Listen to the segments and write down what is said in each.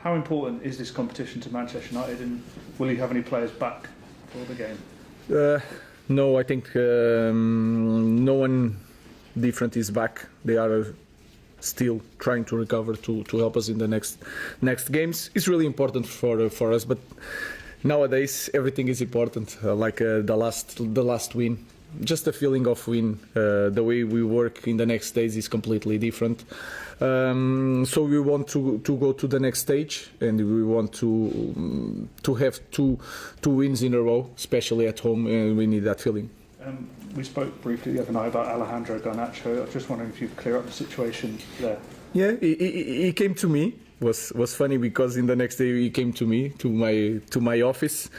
How important is this competition to Manchester United, and will you have any players back for the game? No, I think no one different is back. They are still trying to recover to help us in the next games. It's really important for us, but nowadays everything is important. The last win, just the feeling of win. The way we work in the next days is completely different. So we want to go to the next stage, and we want to have two wins in a row, especially at home, and we need that feeling. We spoke briefly the other night about Alejandro Garnacho. I was just wondering if you could clear up the situation there. Yeah, he came to me. Was funny because in the next day he came to me to my office.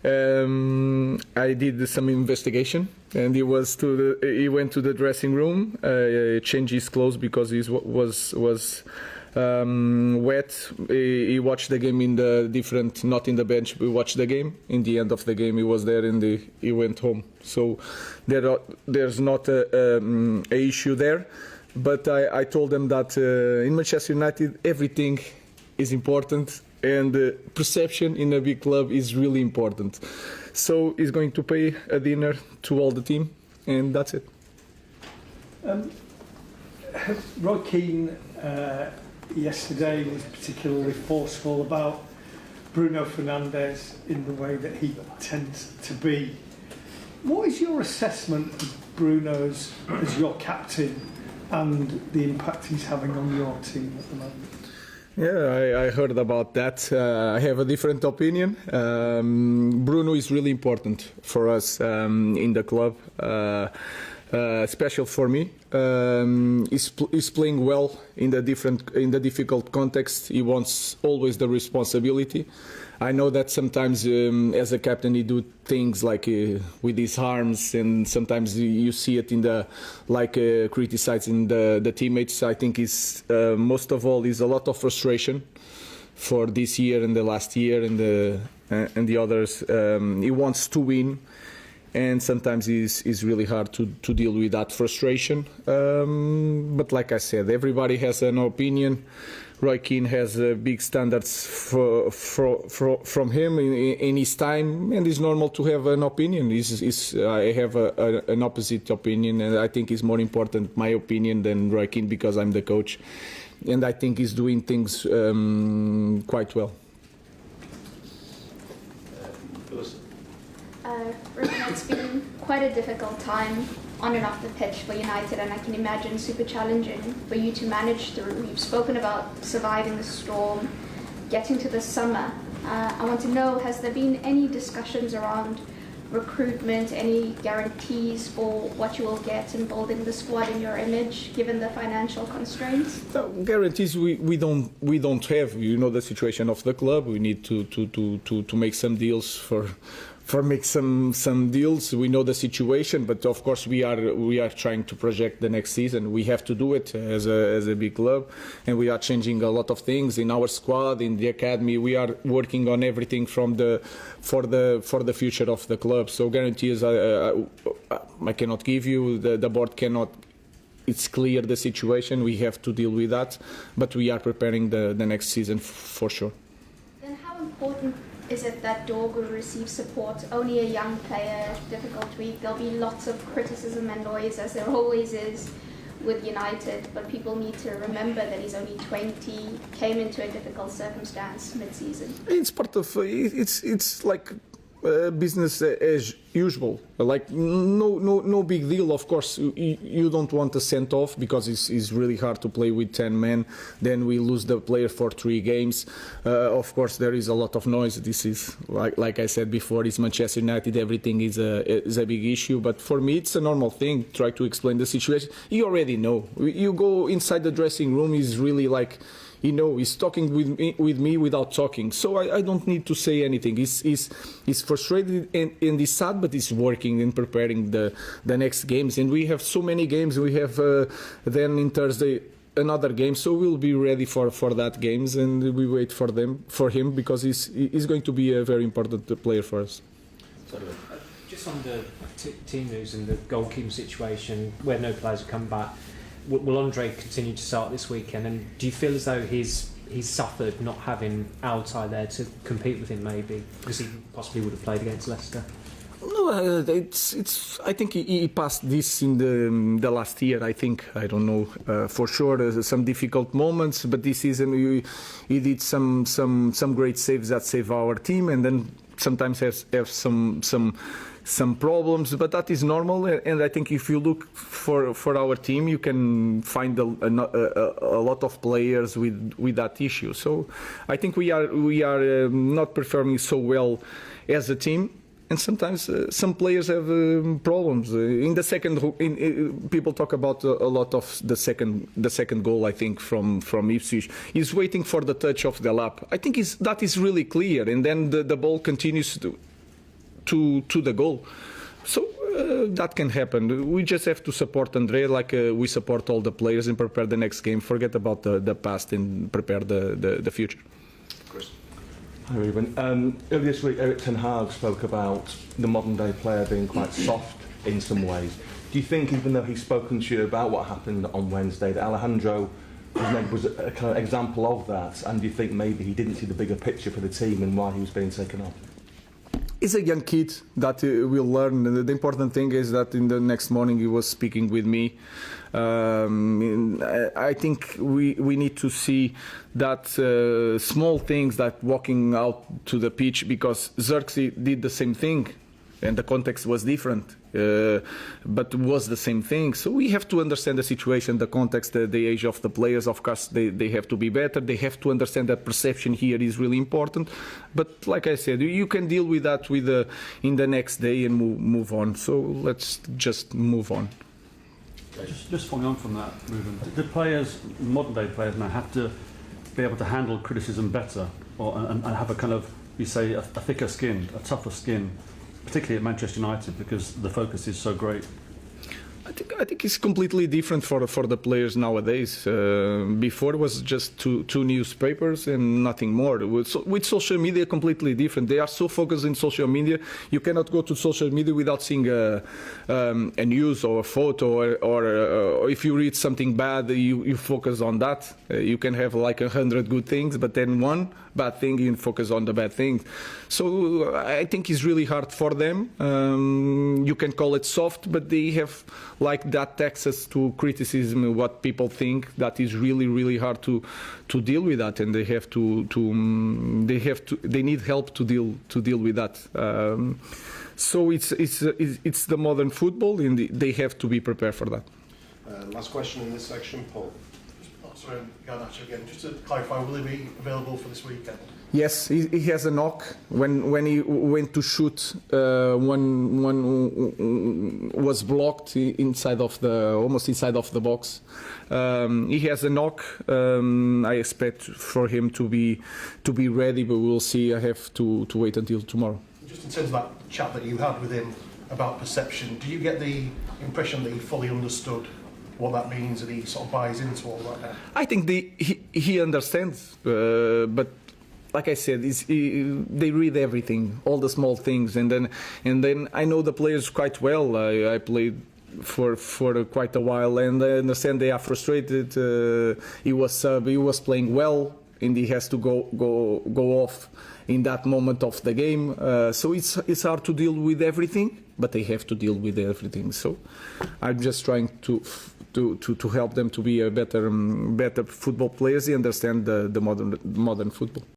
I did some investigation, and he went to the dressing room, changed his clothes because he was wet. He watched the game in the different, not in the bench. We watched the game. In the end of the game, he was there, and he went home. So there's not a issue there. But I told them that in Manchester United everything is important, and perception in a big club is really important. So he's going to pay a dinner to all the team, and that's it. Roy Keane yesterday was particularly forceful about Bruno Fernandes in the way that he tends to be. What is your assessment of Bruno as your captain and the impact he's having on your team at the moment? Yeah, I heard about that. I have a different opinion. Bruno is really important for us in the club, special for me. He's playing well in the difficult context. He wants always the responsibility. I know that sometimes as a captain he do things like with his arms, and sometimes you see it in the criticizing the teammates. I think it's most of all is a lot of frustration for this year and the last year and the others. He wants to win, and sometimes it's really hard to deal with that frustration. But like I said, everybody has an opinion. Roy Keane has big standards from him in his time, and it's normal to have an opinion. I have an opposite opinion, and I think it's more important, my opinion, than Roy Keane, because I'm the coach, and I think he's doing things quite well. Ruben, it's been quite a difficult time on and off the pitch for United, and I can imagine super challenging for you to manage through. You've spoken about surviving the storm, getting to the summer. I want to know, has there been any discussions around recruitment, any guarantees for what you will get in building the squad in your image, given the financial constraints? Guarantees we don't have. You know the situation of the club. We need to make some deals for make some deals. We know the situation, but of course we are trying to project the next season. We have to do it as a big club, and we are changing a lot of things in our squad, in the academy. We are working on everything for the future of the club. So guarantees I cannot give you. The board cannot. It's clear the situation. We have to deal with that, but we are preparing the next season for sure. Then how important is it that Dorgu receives support? Only a young player, difficult week. There'll be lots of criticism and noise, as there always is with United, but people need to remember that he's only 20, came into a difficult circumstance mid-season. It's part of it's like business as usual. Like no big deal. Of course, you don't want a sent off because it's really hard to play with 10 men. Then we lose the player for 3 games. Of course, there is a lot of noise. This is like I said before. It's Manchester United. Everything is a big issue. But for me, it's a normal thing. Try to explain the situation. You already know. You go inside the dressing room. Is really like. You know, he's talking with me without talking, so I don't need to say anything. He's frustrated and he's sad, but he's working and preparing the next games. And we have so many games. We have then in Thursday another game, so we'll be ready for that games, and we wait for him because he's going to be a very important player for us. Just on the team news and the goalkeeping situation, where no players have come back. Will Andre continue to start this weekend? And do you feel as though his he's suffered not having Altay there to compete with him, maybe because he possibly would have played against Leicester. No, it's. I think he passed this in the last year. I think I don't know for sure. Some difficult moments, but this season he did some great saves that save our team, and then sometimes have some problems. But that is normal. And I think if you look for our team, you can find a lot of players with that issue. So I think we are not performing so well as a team. And sometimes some players have problems. In the second, people talk about a lot of the second goal. I think from Ipswich, he's waiting for the touch of the lap. I think that is really clear, and then the ball continues to the goal. So that can happen. We just have to support Andre like we support all the players and prepare the next game. Forget about the past and prepare the future. Chris. Hi Ruben. Earlier this week Erik ten Hag spoke about the modern day player being quite soft in some ways. Do you think, even though he's spoken to you about what happened on Wednesday, that Alejandro was a kind of example of that, and do you think maybe he didn't see the bigger picture for the team and why he was being taken off? He's a young kid that will learn. The important thing is that in the next morning he was speaking with me. I think we need to see that small things, that walking out to the pitch, because Xerxes did the same thing and the context was different, but was the same thing. So we have to understand the situation, the context, the age of the players. Of course, they have to be better. They have to understand that perception here is really important. But like I said, you can deal with that in the next day and move on. So let's just move on. Just following on from that, Ruben, the players, modern day players now, have to be able to handle criticism better, and have a kind of, you say, a thicker skin, a tougher skin, particularly at Manchester United, because the focus is so great. I think it's completely different for the players nowadays. Before it was just two newspapers and nothing more. With social media, completely different. They are so focused in social media. You cannot go to social media without seeing a news or a photo, or if you read something bad, you focus on that. You can have like 100 good things, but then one bad thing, you focus on the bad things. So I think it's really hard for them. You can call it soft, but they have like that access to criticism, what people think, that is really hard to deal with that, and they need help to deal with that. So it's the modern football, and they have to be prepared for that. Last question in this section, Paul. Sorry, Garnacho again. Just to clarify, will he be available for this weekend? Yes, he has a knock. When he went to shoot, one was blocked almost inside of the box. He has a knock. I expect for him to be ready, but we'll see. I have to wait until tomorrow. Just in terms of that chat that you had with him about perception, do you get the impression that he fully understood what that means and he sort of buys into all that now? I think he understands, but like I said, they read everything, all the small things, and then I know the players quite well. I played for quite a while, and I understand they are frustrated. He was playing well, and he has to go off in that moment of the game. So it's hard to deal with everything, but they have to deal with everything. So I'm just trying to help them to be a better football players. They understand the modern football.